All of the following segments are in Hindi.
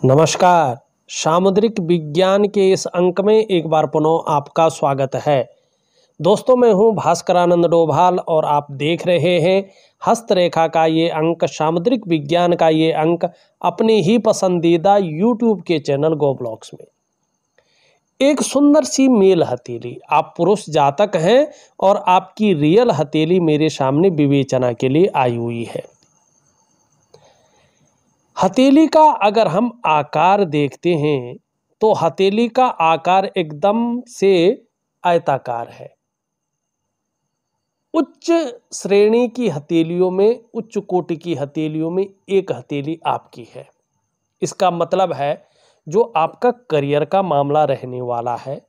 नमस्कार। सामुद्रिक विज्ञान के इस अंक में एक बार पुनः आपका स्वागत है। दोस्तों, मैं हूं भास्करानंद डोभाल और आप देख रहे हैं हस्तरेखा का ये अंक, सामुद्रिक विज्ञान का ये अंक अपने ही पसंदीदा यूट्यूब के चैनल गो ब्लॉग्स में। एक सुंदर सी मेल हथेली, आप पुरुष जातक हैं और आपकी रियल हथेली मेरे सामने विवेचना के लिए आई हुई है। हथेली का अगर हम आकार देखते हैं तो हथेली का आकार एकदम से आयताकार है। उच्च श्रेणी की हथेलियों में, उच्च कोटि की हथेलियों में एक हथेली आपकी है। इसका मतलब है जो आपका करियर का मामला रहने वाला है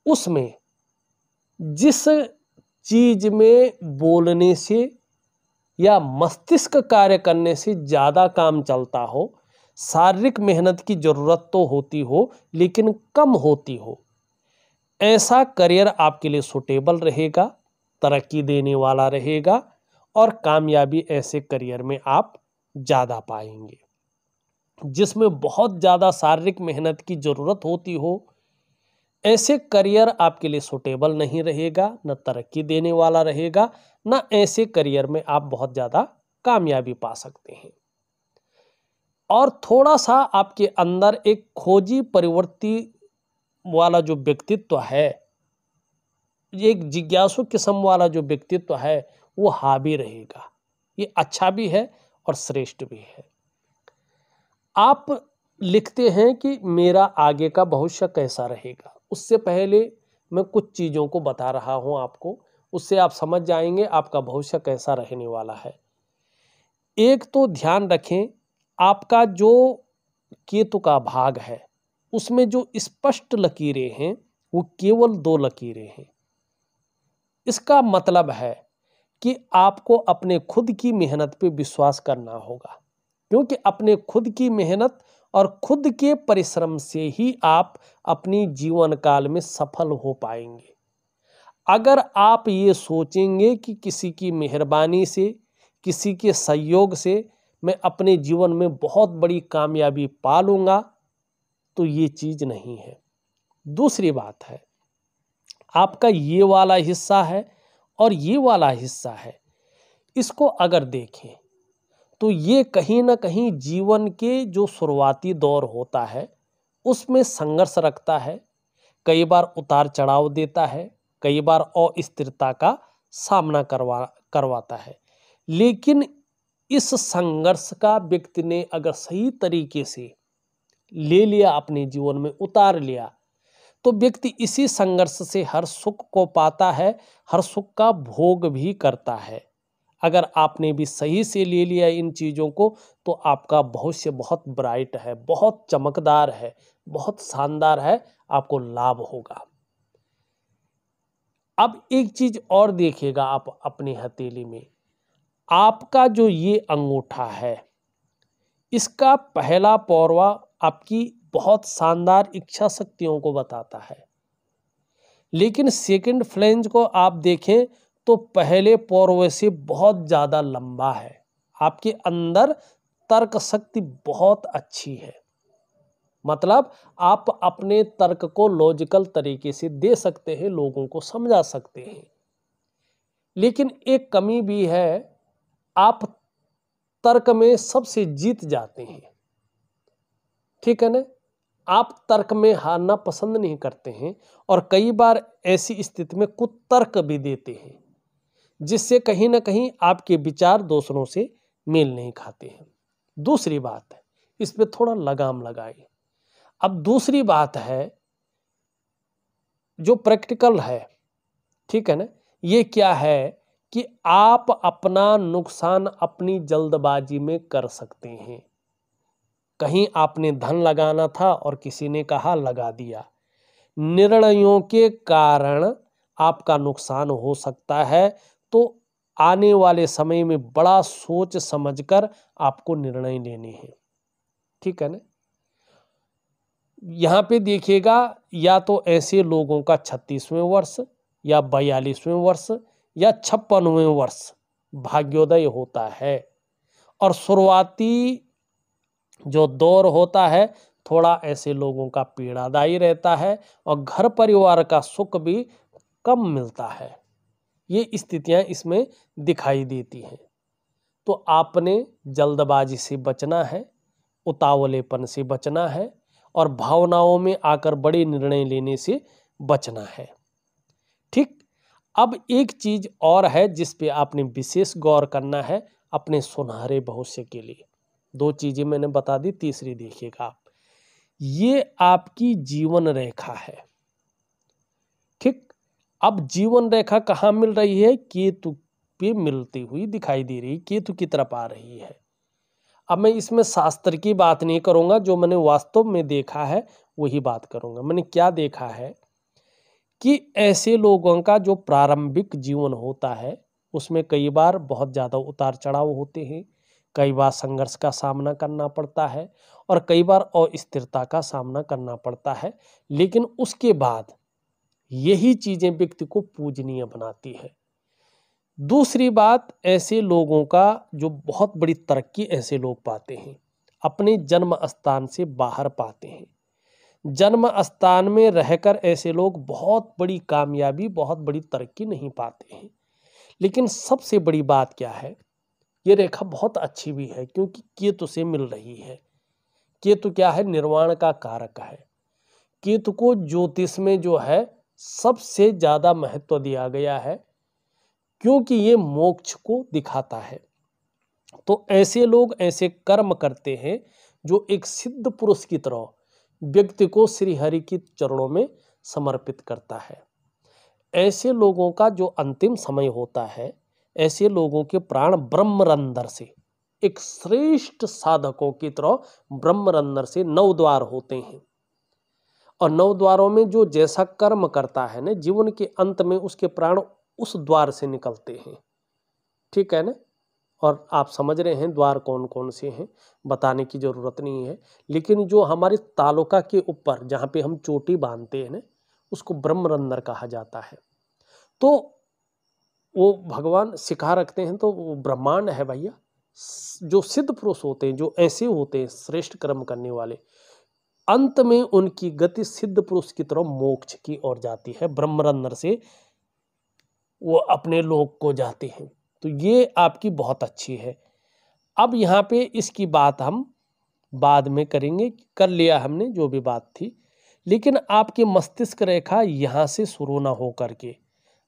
उसमें जिस चीज में बोलने से या मस्तिष्क कार्य करने से ज़्यादा काम चलता हो, शारीरिक मेहनत की ज़रूरत तो होती हो लेकिन कम होती हो, ऐसा करियर आपके लिए सूटेबल रहेगा, तरक्की देने वाला रहेगा और कामयाबी ऐसे करियर में आप ज़्यादा पाएंगे। जिसमें बहुत ज़्यादा शारीरिक मेहनत की ज़रूरत होती हो, ऐसे करियर आपके लिए सूटेबल नहीं रहेगा, न तरक्की देने वाला रहेगा, न ऐसे करियर में आप बहुत ज़्यादा कामयाबी पा सकते हैं। और थोड़ा सा आपके अंदर एक खोजी प्रवृत्ति वाला जो व्यक्तित्व है, एक जिज्ञासु किस्म वाला जो व्यक्तित्व है, वो हावी रहेगा। ये अच्छा भी है और श्रेष्ठ भी है। आप लिखते हैं कि मेरा आगे का भविष्य कैसा रहेगा। उससे पहले मैं कुछ चीज़ों को बता रहा हूं आपको, उससे आप समझ जाएंगे आपका भविष्य कैसा रहने वाला है। एक तो ध्यान रखें, आपका जो केतु का भाग है उसमें जो स्पष्ट लकीरें हैं वो केवल 2 लकीरें हैं। इसका मतलब है कि आपको अपने खुद की मेहनत पे विश्वास करना होगा, क्योंकि अपने खुद की मेहनत और खुद के परिश्रम से ही आप अपनी जीवन काल में सफल हो पाएंगे। अगर आप ये सोचेंगे कि किसी की मेहरबानी से, किसी के सहयोग से मैं अपने जीवन में बहुत बड़ी कामयाबी पा लूँगा, तो ये चीज़ नहीं है। दूसरी बात है, आपका ये वाला हिस्सा है और ये वाला हिस्सा है, इसको अगर देखें तो ये कहीं ना कहीं जीवन के जो शुरुआती दौर होता है उसमें संघर्ष रखता है, कई बार उतार चढ़ाव देता है, कई बार अस्थिरता का सामना करवाता है। लेकिन इस संघर्ष का व्यक्ति ने अगर सही तरीके से ले लिया, अपने जीवन में उतार लिया, तो व्यक्ति इसी संघर्ष से हर सुख को पाता है, हर सुख का भोग भी करता है। अगर आपने भी सही से ले लिया इन चीज़ों को तो आपका भविष्य बहुत ब्राइट है, बहुत चमकदार है, बहुत शानदार है, आपको लाभ होगा। अब एक चीज और देखिएगा, आप अपनी हथेली में आपका जो ये अंगूठा है, इसका पहला पौरवा आपकी बहुत शानदार इच्छा शक्तियों को बताता है। लेकिन सेकंड फ्लेंज को आप देखें तो पहले पौरवे से बहुत ज़्यादा लंबा है। आपके अंदर तर्क शक्ति बहुत अच्छी है, मतलब आप अपने तर्क को लॉजिकल तरीके से दे सकते हैं, लोगों को समझा सकते हैं। लेकिन एक कमी भी है, आप तर्क में सबसे जीत जाते हैं, ठीक है ना। आप तर्क में हारना पसंद नहीं करते हैं और कई बार ऐसी स्थिति में कुतर्क भी देते हैं, जिससे कहीं ना कहीं आपके विचार दूसरों से मेल नहीं खाते हैं। दूसरी बात है, इस पे थोड़ा लगाम लगाएं। अब दूसरी बात है जो प्रैक्टिकल है, ठीक है ना, ये क्या है कि आप अपना नुकसान अपनी जल्दबाजी में कर सकते हैं। कहीं आपने धन लगाना था और किसी ने कहा लगा दिया, निर्णयों के कारण आपका नुकसान हो सकता है। तो आने वाले समय में बड़ा सोच समझकर आपको निर्णय लेने हैं, ठीक है ना। यहाँ पे देखिएगा, या तो ऐसे लोगों का 36वें वर्ष या 42वें वर्ष या 56वें वर्ष भाग्योदय होता है और शुरुआती जो दौर होता है थोड़ा ऐसे लोगों का पीड़ादायी रहता है और घर परिवार का सुख भी कम मिलता है। ये स्थितियां इसमें दिखाई देती हैं। तो आपने जल्दबाजी से बचना है, उतावलेपन से बचना है और भावनाओं में आकर बड़े निर्णय लेने से बचना है। ठीक। अब एक चीज और है जिस पे आपने विशेष गौर करना है अपने सुनहरे भविष्य के लिए। दो चीजें मैंने बता दी, तीसरी देखिएगा आप। ये आपकी जीवन रेखा है। ठीक। अब जीवन रेखा कहाँ मिल रही है? केतु पे मिलती हुई दिखाई दे रही, केतु की तरफ आ रही है। अब मैं इसमें शास्त्र की बात नहीं करूंगा, जो मैंने वास्तव में देखा है वही बात करूंगा। मैंने क्या देखा है कि ऐसे लोगों का जो प्रारंभिक जीवन होता है उसमें कई बार बहुत ज़्यादा उतार चढ़ाव होते हैं, कई बार संघर्ष का सामना करना पड़ता है और कई बार अस्थिरता का सामना करना पड़ता है। लेकिन उसके बाद यही चीज़ें व्यक्ति को पूजनीय बनाती है। दूसरी बात, ऐसे लोगों का जो बहुत बड़ी तरक्की ऐसे लोग पाते हैं अपने जन्म स्थान से बाहर पाते हैं। जन्म स्थान में रहकर ऐसे लोग बहुत बड़ी कामयाबी, बहुत बड़ी तरक्की नहीं पाते हैं। लेकिन सबसे बड़ी बात क्या है, ये रेखा बहुत अच्छी भी है क्योंकि केतु से मिल रही है। केतु क्या है? निर्वाण का कारक है। केतु को ज्योतिष में जो है सबसे ज्यादा महत्व दिया गया है क्योंकि ये मोक्ष को दिखाता है। तो ऐसे लोग ऐसे कर्म करते हैं जो एक सिद्ध पुरुष की तरह व्यक्ति को श्री हरि के चरणों में समर्पित करता है। ऐसे लोगों का जो अंतिम समय होता है, ऐसे लोगों के प्राण ब्रह्मरंध्र से, एक श्रेष्ठ साधकों की तरह ब्रह्मरंध्र से 9 द्वार होते हैं और 9 द्वारों में जो जैसा कर्म करता है ना, जीवन के अंत में उसके प्राण उस द्वार से निकलते हैं। ठीक है ना? और आप समझ रहे हैं द्वार कौन कौन से हैं, बताने की जरूरत नहीं है। लेकिन जो हमारे तालुका के ऊपर जहाँ पे हम चोटी बांधते हैं ना, उसको ब्रह्मरंध्र कहा जाता है। तो वो भगवान सिखा रखते हैं, तो वो ब्रह्मांड है भैया। जो सिद्ध पुरुष होते हैं, जो ऐसे होते हैं श्रेष्ठ कर्म करने वाले, अंत में उनकी गति सिद्ध पुरुष की तरफ मोक्ष की ओर जाती है। ब्रह्मरंध्र से वो अपने लोक को जाते हैं। तो ये आपकी बहुत अच्छी है। अब यहाँ पे इसकी बात हम बाद में करेंगे, कर लिया हमने जो भी बात थी। लेकिन आपके मस्तिष्क रेखा यहाँ से शुरू ना हो करके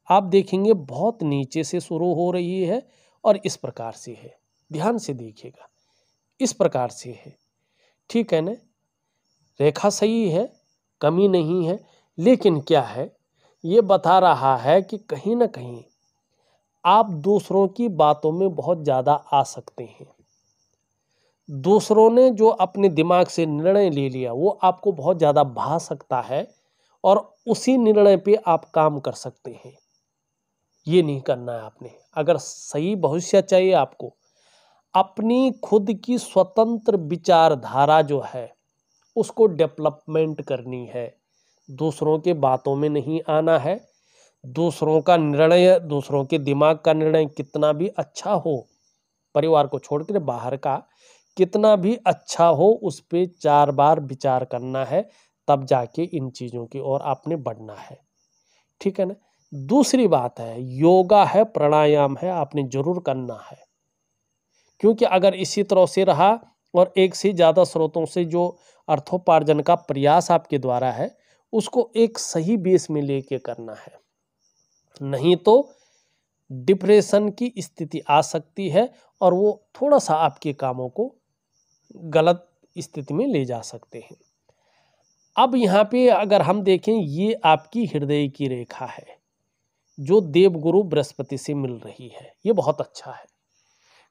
आप देखेंगे बहुत नीचे से शुरू हो रही है और इस प्रकार से है। ध्यान से देखिएगा, इस प्रकार से है। ठीक है ना? रेखा सही है, कमी नहीं है। लेकिन क्या है, ये बता रहा है कि कहीं ना कहीं आप दूसरों की बातों में बहुत ज़्यादा आ सकते हैं। दूसरों ने जो अपने दिमाग से निर्णय ले लिया वो आपको बहुत ज़्यादा भा सकता है और उसी निर्णय पे आप काम कर सकते हैं। ये नहीं करना है आपने। अगर सही भविष्य चाहिए आपको, अपनी खुद की स्वतंत्र विचारधारा जो है उसको डेवलपमेंट करनी है। दूसरों के बातों में नहीं आना है। दूसरों का निर्णय, दूसरों के दिमाग का निर्णय कितना भी अच्छा हो, परिवार को छोड़कर बाहर का कितना भी अच्छा हो, उस पे 4 बार विचार करना है, तब जाके इन चीज़ों की ओर आपने बढ़ना है। ठीक है ना? दूसरी बात है, योगा है, प्राणायाम है, आपने जरूर करना है। क्योंकि अगर इसी तरह से रहा और एक से ज़्यादा स्रोतों से जो अर्थोपार्जन का प्रयास आपके द्वारा है उसको एक सही बेस में लेके करना है, नहीं तो डिप्रेशन की स्थिति आ सकती है और वो थोड़ा सा आपके कामों को गलत स्थिति में ले जा सकते हैं। अब यहाँ पे अगर हम देखें, ये आपकी हृदय की रेखा है जो देवगुरु बृहस्पति से मिल रही है। ये बहुत अच्छा है।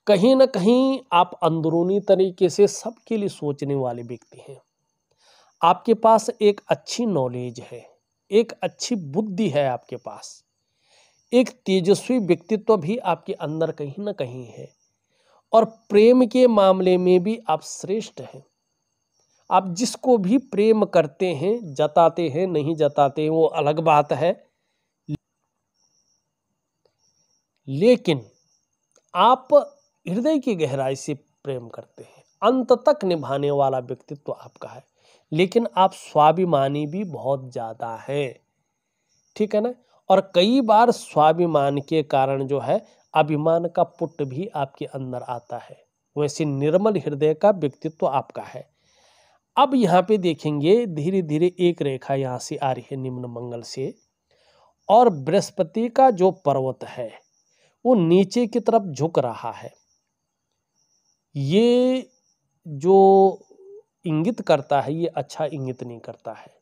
कहीं ना कहीं आप अंदरूनी तरीके से सबके लिए सोचने वाले व्यक्ति हैं। आपके पास एक अच्छी नॉलेज है, एक अच्छी बुद्धि है आपके पास, एक तेजस्वी व्यक्तित्व भी आपके अंदर कहीं ना कहीं है और प्रेम के मामले में भी आप श्रेष्ठ हैं। आप जिसको भी प्रेम करते हैं, जताते हैं, नहीं जताते हैं वो अलग बात है, लेकिन आप हृदय की गहराई से प्रेम करते हैं। अंत तक निभाने वाला व्यक्तित्व आपका है, लेकिन आप स्वाभिमानी भी बहुत ज्यादा हैं, ठीक है ना। और कई बार स्वाभिमान के कारण जो है अभिमान का पुट भी आपके अंदर आता है। वैसे निर्मल हृदय का व्यक्तित्व आपका है। अब यहाँ पे देखेंगे धीरे धीरे एक रेखा यहाँ से आ रही है निम्न मंगल से, और बृहस्पति का जो पर्वत है वो नीचे की तरफ झुक रहा है। ये जो इंगित करता है ये अच्छा इंगित नहीं करता है।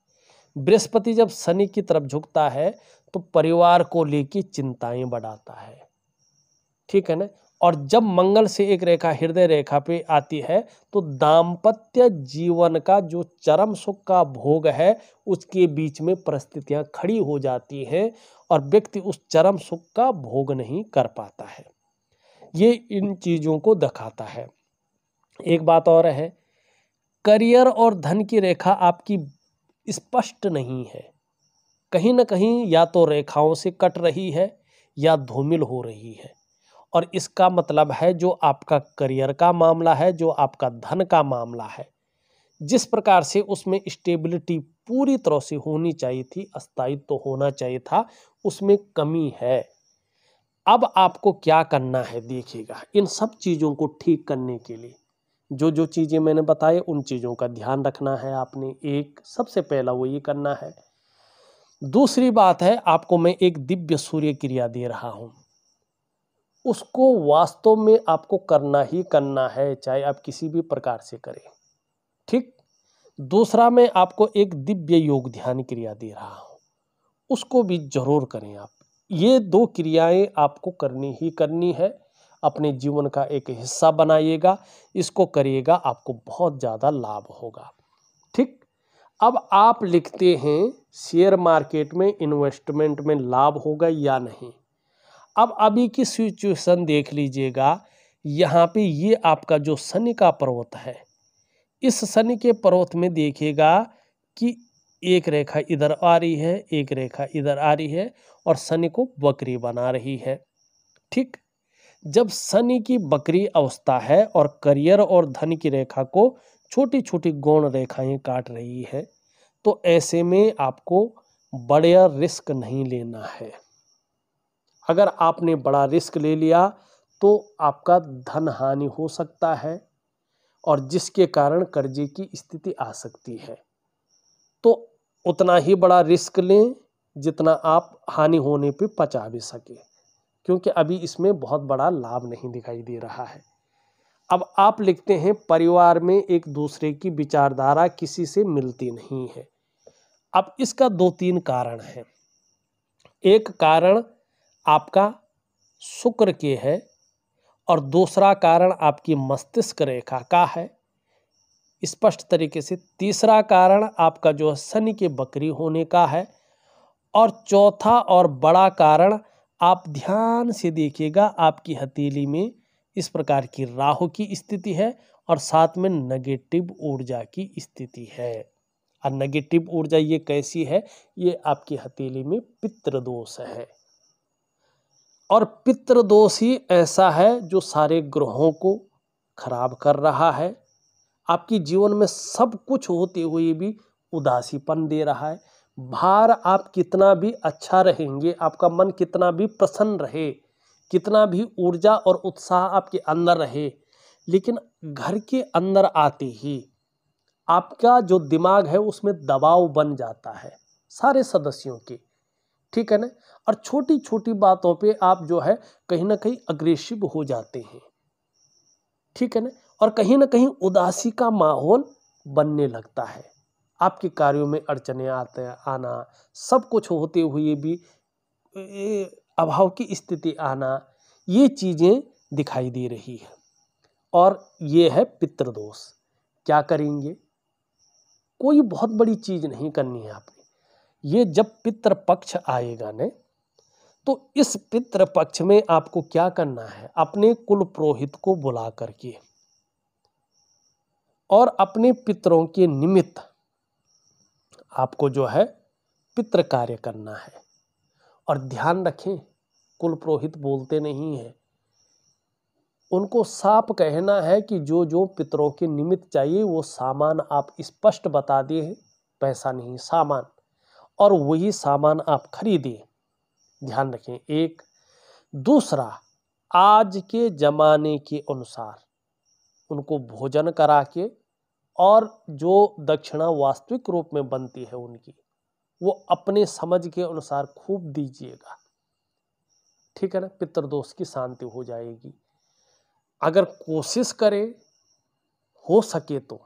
बृहस्पति जब शनि की तरफ झुकता है तो परिवार को लेकर चिंताएं बढ़ाता है, ठीक है ना। और जब मंगल से एक रेखा हृदय रेखा पे आती है तो दाम्पत्य जीवन का जो चरम सुख का भोग है उसके बीच में परिस्थितियां खड़ी हो जाती हैं और व्यक्ति उस चरम सुख का भोग नहीं कर पाता है। ये इन चीजों को दिखाता है। एक बात और है, करियर और धन की रेखा आपकी स्पष्ट नहीं है, कहीं ना कहीं या तो रेखाओं से कट रही है या धूमिल हो रही है। और इसका मतलब है जो आपका करियर का मामला है, जो आपका धन का मामला है, जिस प्रकार से उसमें स्टेबिलिटी पूरी तरह से होनी चाहिए थी, स्थायित्व तो होना चाहिए था, उसमें कमी है। अब आपको क्या करना है देखिएगा, इन सब चीज़ों को ठीक करने के लिए जो जो चीज़ें मैंने बताई उन चीज़ों का ध्यान रखना है आपने। एक सबसे पहला वो ये करना है। दूसरी बात है, आपको मैं एक दिव्य सूर्य क्रिया दे रहा हूं, उसको वास्तव में आपको करना ही करना है, चाहे आप किसी भी प्रकार से करें, ठीक। दूसरा मैं आपको एक दिव्य योग ध्यान क्रिया दे रहा हूं, उसको भी जरूर करें आप। ये दो क्रियाएं आपको करनी ही करनी है, अपने जीवन का एक हिस्सा बनाइएगा, इसको करिएगा, आपको बहुत ज़्यादा लाभ होगा, ठीक। अब आप लिखते हैं शेयर मार्केट में इन्वेस्टमेंट में लाभ होगा या नहीं। अब अभी की सिचुएशन देख लीजिएगा, यहाँ पे ये आपका जो शनि का पर्वत है, इस शनि के पर्वत में देखिएगा कि एक रेखा इधर आ रही है, एक रेखा इधर आ रही है और शनि को वक्री बना रही है, ठीक। जब शनि की वक्री अवस्था है और करियर और धन की रेखा को छोटी छोटी गौण रेखाएं काट रही है, तो ऐसे में आपको बड़ा रिस्क नहीं लेना है। अगर आपने बड़ा रिस्क ले लिया तो आपका धन हानि हो सकता है और जिसके कारण कर्जे की स्थिति आ सकती है। तो उतना ही बड़ा रिस्क लें जितना आप हानि होने पे पचा भी सके, क्योंकि अभी इसमें बहुत बड़ा लाभ नहीं दिखाई दे रहा है। अब आप लिखते हैं परिवार में एक दूसरे की विचारधारा किसी से मिलती नहीं है। अब इसका दो तीन कारण हैं। एक कारण आपका शुक्र के है और दूसरा कारण आपकी मस्तिष्क रेखा का है स्पष्ट तरीके से। तीसरा कारण आपका जो शनि के वक्री होने का है और चौथा और बड़ा कारण आप ध्यान से देखिएगा, आपकी हथेली में इस प्रकार की राहु की स्थिति है और साथ में नेगेटिव ऊर्जा की स्थिति है। और नेगेटिव ऊर्जा ये कैसी है, ये आपकी हथेली में पितृदोष है और पितृदोष ही ऐसा है जो सारे ग्रहों को खराब कर रहा है। आपकी जीवन में सब कुछ होते हुए भी उदासीपन दे रहा है। बाहर आप कितना भी अच्छा रहेंगे, आपका मन कितना भी प्रसन्न रहे, कितना भी ऊर्जा और उत्साह आपके अंदर रहे, लेकिन घर के अंदर आते ही आपका जो दिमाग है उसमें दबाव बन जाता है सारे सदस्यों के, ठीक है ना। और छोटी छोटी बातों पे आप जो है कहीं ना कहीं अग्रेसिव हो जाते हैं, ठीक है ना। और कहीं ना कहीं उदासी का माहौल बनने लगता है, आपके कार्यों में अड़चने आना, सब कुछ होते हुए भी अभाव की स्थिति आना, ये चीज़ें दिखाई दे रही है। और ये है पितृदोष। क्या करेंगे, कोई बहुत बड़ी चीज़ नहीं करनी है आपने। ये जब पितृपक्ष आएगा न, तो इस पितृपक्ष में आपको क्या करना है, अपने कुल पुरोहित को बुला करके और अपने पितरों के निमित्त आपको जो है पितृ कार्य करना है। और ध्यान रखें, कुल पुरोहित बोलते नहीं हैं, उनको साफ कहना है कि जो जो पितरों के निमित्त चाहिए वो सामान आप स्पष्ट बता दिए, पैसा नहीं सामान, और वही सामान आप खरीदिए। ध्यान रखें। एक दूसरा, आज के जमाने के अनुसार उनको भोजन करा के, और जो दक्षिणा वास्तविक रूप में बनती है उनकी, वो अपने समझ के अनुसार खूब दीजिएगा। ठीक है ना, पितृदोष की शांति हो जाएगी। अगर कोशिश करें हो सके तो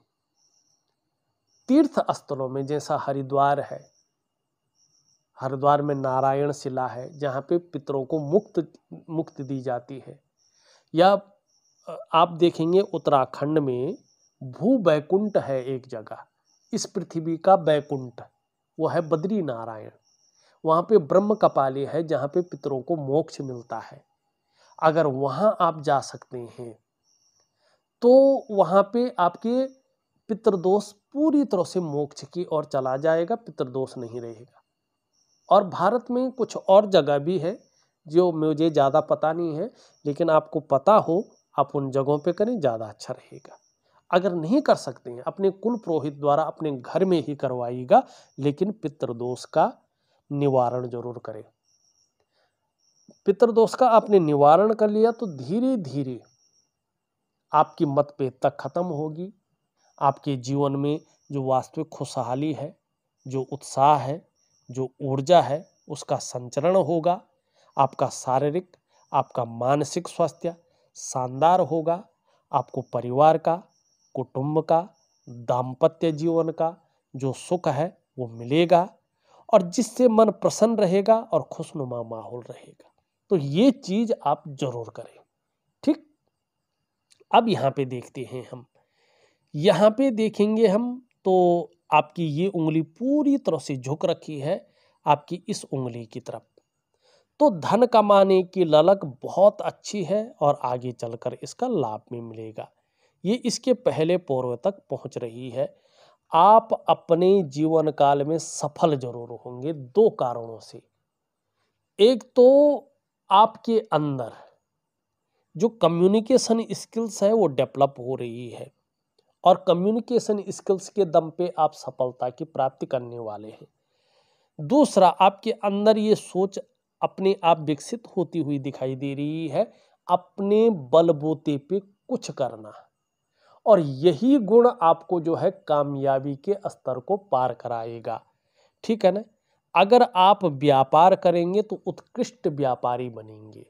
तीर्थ स्थलों में, जैसा हरिद्वार है, हरिद्वार में नारायण शिला है जहाँ पे पितरों को मुक्ति दी जाती है, या आप देखेंगे उत्तराखंड में भू बैकुंठ है एक जगह, इस पृथ्वी का बैकुंठ, वो है बद्री नारायण। वहाँ पे ब्रह्म कपाली है जहाँ पे पितरों को मोक्ष मिलता है। अगर वहाँ आप जा सकते हैं तो वहाँ पे आपके पितृदोष पूरी तरह से मोक्ष की ओर चला जाएगा, पितृदोष नहीं रहेगा। और भारत में कुछ और जगह भी है जो मुझे ज़्यादा पता नहीं है, लेकिन आपको पता हो आप उन जगहों पे करें, ज़्यादा अच्छा रहेगा। अगर नहीं कर सकते हैं अपने कुल पुरोहित द्वारा अपने घर में ही करवाइएगा, लेकिन पितृदोष का निवारण जरूर करें। पितृदोष का आपने निवारण कर लिया तो धीरे धीरे आपकी मतभेदता खत्म होगी। आपके जीवन में जो वास्तविक खुशहाली है, जो उत्साह है, जो ऊर्जा है, उसका संचरण होगा। आपका शारीरिक, आपका मानसिक स्वास्थ्य शानदार होगा। आपको परिवार का, कुटुंब का, दाम्पत्य जीवन का जो सुख है वो मिलेगा, और जिससे मन प्रसन्न रहेगा और खुशनुमा माहौल रहेगा। तो ये चीज आप जरूर करें। ठीक, अब यहाँ पे देखते हैं हम, यहाँ पे देखेंगे हम तो आपकी ये उंगली पूरी तरह से झुक रखी है आपकी इस उंगली की तरफ। तो धन कमाने की ललक बहुत अच्छी है और आगे चलकर इसका लाभ भी मिलेगा। ये इसके पहले पूर्व तक पहुंच रही है। आप अपने जीवन काल में सफल जरूर होंगे दो कारणों से। एक तो आपके अंदर जो कम्युनिकेशन स्किल्स है वो डेवलप हो रही है, और कम्युनिकेशन स्किल्स के दम पे आप सफलता की प्राप्ति करने वाले हैं। दूसरा, आपके अंदर ये सोच अपने आप विकसित होती हुई दिखाई दे रही है, अपने बलबूते पे कुछ करना, और यही गुण आपको जो है कामयाबी के स्तर को पार कराएगा। ठीक है ना। अगर आप व्यापार करेंगे तो उत्कृष्ट व्यापारी बनेंगे,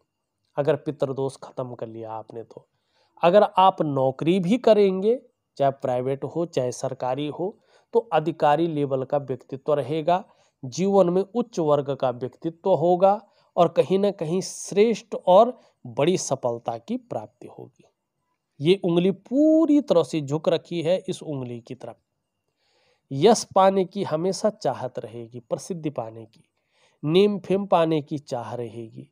अगर पितृदोष खत्म कर लिया आपने तो। अगर आप नौकरी भी करेंगे, चाहे प्राइवेट हो चाहे सरकारी हो, तो अधिकारी लेवल का व्यक्तित्व रहेगा, जीवन में उच्च वर्ग का व्यक्तित्व होगा, और कहीं ना कहीं श्रेष्ठ और बड़ी सफलता की प्राप्ति होगी। ये उंगली पूरी तरह से झुक रखी है इस उंगली की तरफ। यश पाने की हमेशा चाहत रहेगी, प्रसिद्धि पाने की, नेम फेम पाने की चाह रहेगी,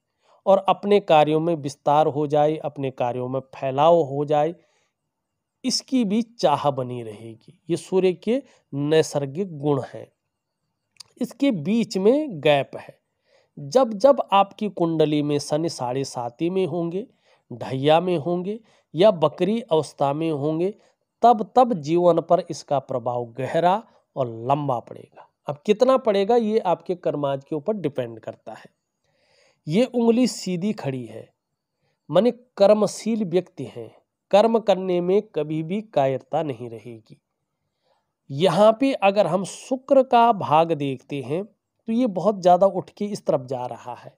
और अपने कार्यों में विस्तार हो जाए, अपने कार्यों में फैलाव हो जाए, इसकी भी चाह बनी रहेगी। ये सूर्य के नैसर्गिक गुण हैं। इसके बीच में गैप है। जब जब आपकी कुंडली में शनि 7.5 में होंगे, ढैया में होंगे, या बकरी अवस्था में होंगे, तब तब जीवन पर इसका प्रभाव गहरा और लंबा पड़ेगा। अब कितना पड़ेगा ये आपके कर्माज के ऊपर डिपेंड करता है। ये उंगली सीधी खड़ी है, माने कर्मशील व्यक्ति हैं, कर्म करने में कभी भी कायरता नहीं रहेगी। यहाँ पे अगर हम शुक्र का भाग देखते हैं तो ये बहुत ज़्यादा उठ के इस तरफ जा रहा है।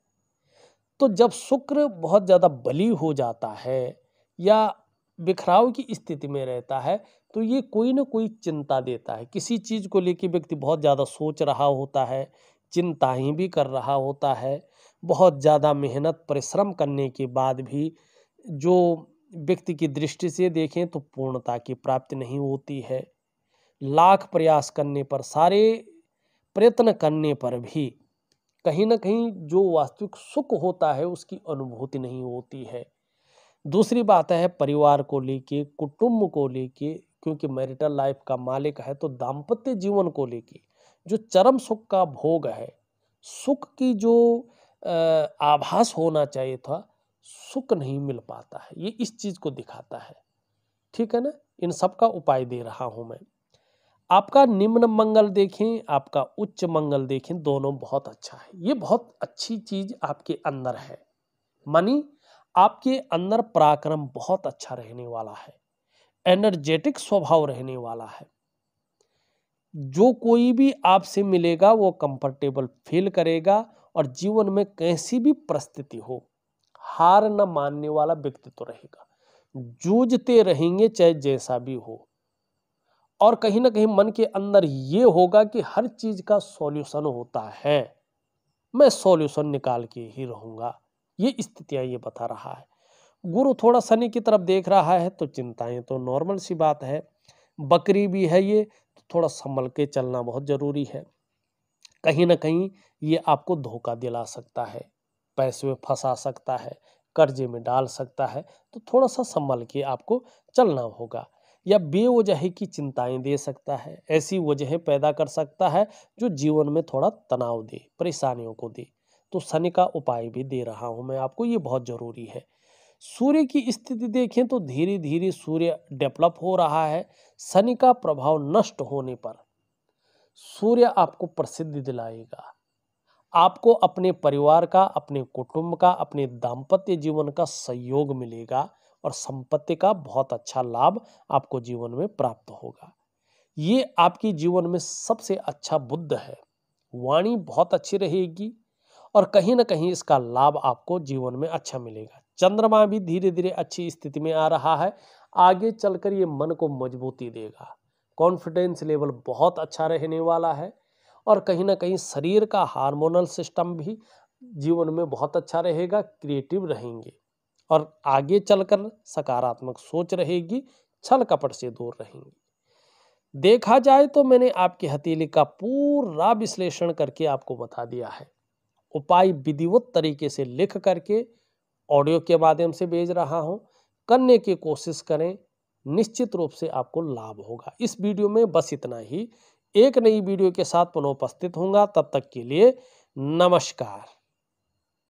तो जब शुक्र बहुत ज़्यादा बली हो जाता है या बिखराव की स्थिति में रहता है, तो ये कोई ना कोई चिंता देता है। किसी चीज़ को लेकर व्यक्ति बहुत ज़्यादा सोच रहा होता है, चिंताएं भी कर रहा होता है। बहुत ज़्यादा मेहनत परिश्रम करने के बाद भी जो व्यक्ति की दृष्टि से देखें तो पूर्णता की प्राप्ति नहीं होती है। लाख प्रयास करने पर, सारे प्रयत्न करने पर भी कहीं ना कहीं जो वास्तविक सुख होता है उसकी अनुभूति नहीं होती है। दूसरी बात है परिवार को लेके, कुटुंब को लेके, क्योंकि मैरिटल लाइफ का मालिक है, तो दाम्पत्य जीवन को लेके जो चरम सुख का भोग है, सुख की जो आभास होना चाहिए था, सुख नहीं मिल पाता है, ये इस चीज को दिखाता है। ठीक है ना, इन सब का उपाय दे रहा हूं मैं। आपका निम्न मंगल देखें, आपका उच्च मंगल देखें, दोनों बहुत अच्छा है। ये बहुत अच्छी चीज आपके अंदर है, मानी आपके अंदर पराक्रम बहुत अच्छा रहने वाला है, एनर्जेटिक स्वभाव रहने वाला है। जो कोई भी आपसे मिलेगा वो कंफर्टेबल फील करेगा और जीवन में कैसी भी परिस्थिति हो हार न मानने वाला व्यक्तित्व रहेगा। जूझते रहेंगे चाहे जैसा भी हो, और कहीं ना कहीं मन के अंदर ये होगा कि हर चीज का सॉल्यूशन होता है, मैं सॉल्यूशन निकाल के ही रहूंगा। ये स्थितियां ये बता रहा है। गुरु थोड़ा शनि की तरफ देख रहा है तो चिंताएं तो नॉर्मल सी बात है। बकरी भी है ये, तो थोड़ा संभल के चलना बहुत जरूरी है। कहीं ना कहीं ये आपको धोखा दिला सकता है, पैसे में फंसा सकता है, कर्जे में डाल सकता है, तो थोड़ा सा संभल के आपको चलना होगा। या बेवजह की चिंताएं दे सकता है, ऐसी वजहें पैदा कर सकता है जो जीवन में थोड़ा तनाव दे, परेशानियों को दे। तो शनि का उपाय भी दे रहा हूं मैं आपको, ये बहुत जरूरी है। सूर्य की स्थिति देखें तो धीरे धीरे सूर्य डेवलप हो रहा है। शनि का प्रभाव नष्ट होने पर सूर्य आपको प्रसिद्धि दिलाएगा, आपको अपने परिवार का, अपने कुटुंब का, अपने दाम्पत्य जीवन का सहयोग मिलेगा और संपत्ति का बहुत अच्छा लाभ आपको जीवन में प्राप्त होगा। ये आपकी जीवन में सबसे अच्छा बुद्ध है। वाणी बहुत अच्छी रहेगी और कहीं ना कहीं इसका लाभ आपको जीवन में अच्छा मिलेगा। चंद्रमा भी धीरे धीरे अच्छी स्थिति में आ रहा है, आगे चलकर ये मन को मजबूती देगा, कॉन्फिडेंस लेवल बहुत अच्छा रहने वाला है और कहीं ना कहीं शरीर का हार्मोनल सिस्टम भी जीवन में बहुत अच्छा रहेगा, क्रिएटिव रहेंगे और आगे चलकर सकारात्मक सोच रहेगी, छल कपट से दूर रहेंगे। देखा जाए तो मैंने आपकी हथेली का पूरा विश्लेषण करके आपको बता दिया है। उपाय विधिवत तरीके से लिख करके ऑडियो के माध्यम से भेज रहा हूं, करने की कोशिश करें, निश्चित रूप से आपको लाभ होगा। इस वीडियो में बस इतना ही। एक नई वीडियो के साथ पुनः उपस्थित होऊंगा, तब तक के लिए नमस्कार।